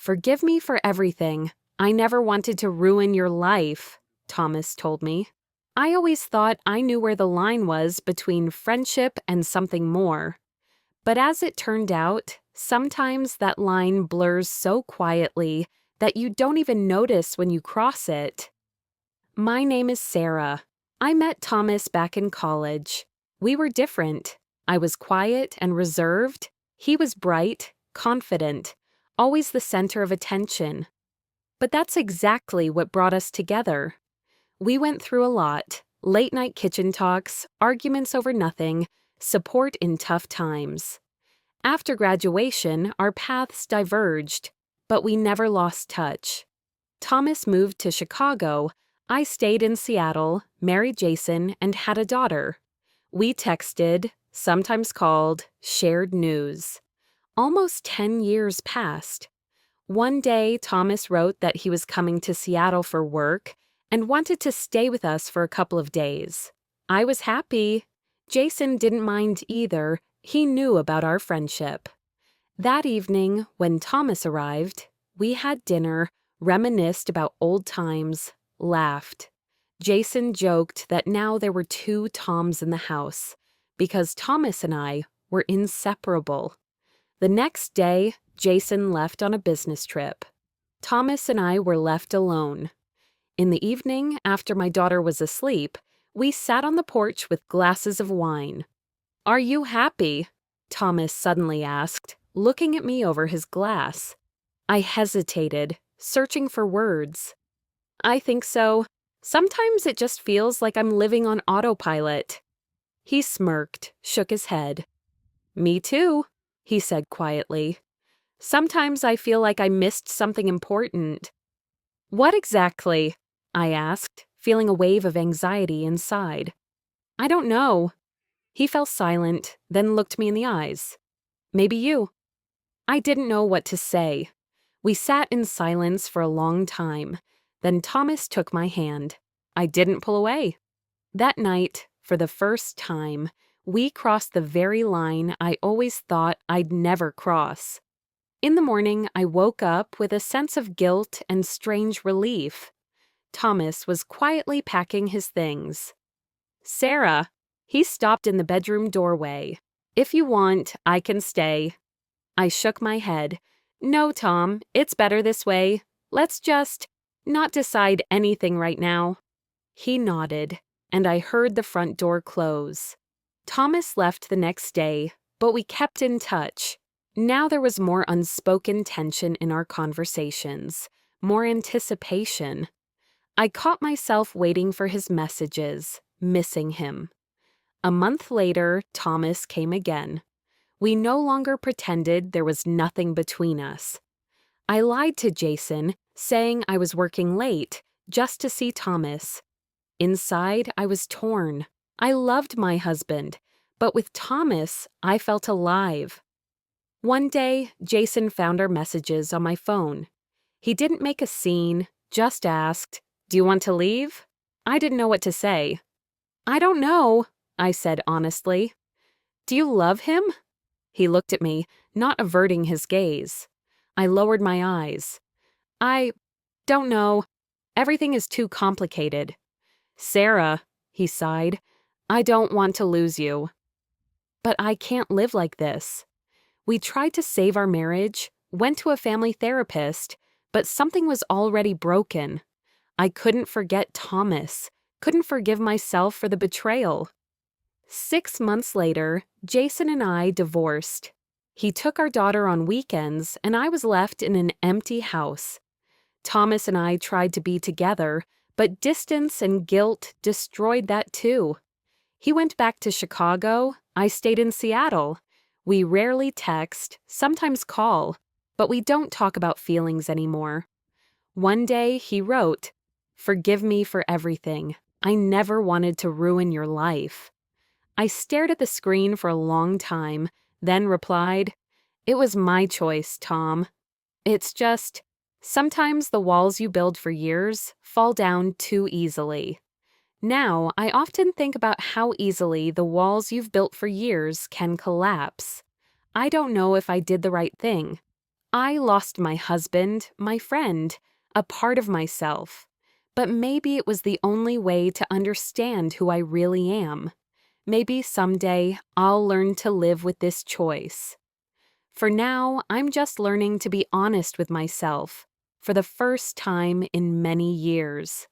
"Forgive me for everything. I never wanted to ruin your life," Thomas told me. I always thought I knew where the line was between friendship and something more. But as it turned out, sometimes that line blurs so quietly that you don't even notice when you cross it. My name is Sarah. I met Thomas back in college. We were different. I was quiet and reserved. He was bright, confident, always the center of attention. But that's exactly what brought us together. We went through a lot: late-night kitchen talks, arguments over nothing, support in tough times. After graduation, our paths diverged, but we never lost touch. Thomas moved to Chicago. I stayed in Seattle, married Jason, and had a daughter. We texted, sometimes called, shared news. Almost 10 years passed. One day, Thomas wrote that he was coming to Seattle for work and wanted to stay with us for a couple of days. I was happy. Jason didn't mind either. He knew about our friendship. That evening, when Thomas arrived, we had dinner, reminisced about old times, laughed. Jason joked that now there were two Toms in the house, because Thomas and I were inseparable. The next day, Jason left on a business trip. Thomas and I were left alone. In the evening, after my daughter was asleep, we sat on the porch with glasses of wine. "Are you happy?" Thomas suddenly asked, looking at me over his glass. I hesitated, searching for words. "I think so. Sometimes it just feels like I'm living on autopilot." He smirked, shook his head. "Me too," he said quietly. "Sometimes I feel like I missed something important." "What exactly?" I asked, feeling a wave of anxiety inside. "I don't know." He fell silent, then looked me in the eyes. "Maybe you." I didn't know what to say. We sat in silence for a long time. Then Thomas took my hand. I didn't pull away. That night, for the first time, we crossed the very line I always thought I'd never cross. In the morning, I woke up with a sense of guilt and strange relief. Thomas was quietly packing his things. "Sarah," he stopped in the bedroom doorway. "If you want, I can stay." I shook my head. "No, Tom, it's better this way. Let's just not decide anything right now." He nodded, and I heard the front door close. Thomas left the next day, but we kept in touch. Now there was more unspoken tension in our conversations, more anticipation. I caught myself waiting for his messages, missing him. A month later, Thomas came again. We no longer pretended there was nothing between us. I lied to Jason, saying I was working late, just to see Thomas. Inside, I was torn. I loved my husband, but with Thomas, I felt alive. One day, Jason found our messages on my phone. He didn't make a scene, just asked, "Do you want to leave?" I didn't know what to say. "I don't know," I said honestly. "Do you love him?" He looked at me, not averting his gaze. I lowered my eyes. "I don't know. Everything is too complicated." "Sarah," he sighed, "I don't want to lose you." But I can't live like this. We tried to save our marriage, went to a family therapist, but something was already broken. I couldn't forget Thomas, couldn't forgive myself for the betrayal. 6 months later, Jason and I divorced. He took our daughter on weekends, and I was left in an empty house. Thomas and I tried to be together, but distance and guilt destroyed that too. He went back to Chicago. I stayed in Seattle. We rarely text, sometimes call, but we don't talk about feelings anymore. One day he wrote, "Forgive me for everything. I never wanted to ruin your life." I stared at the screen for a long time, then replied, "It was my choice, Tom. It's just, sometimes the walls you build for years fall down too easily." Now, I often think about how easily the walls you've built for years can collapse. I don't know if I did the right thing. I lost my husband, my friend, a part of myself. But maybe it was the only way to understand who I really am. Maybe someday I'll learn to live with this choice. For now, I'm just learning to be honest with myself for the first time in many years.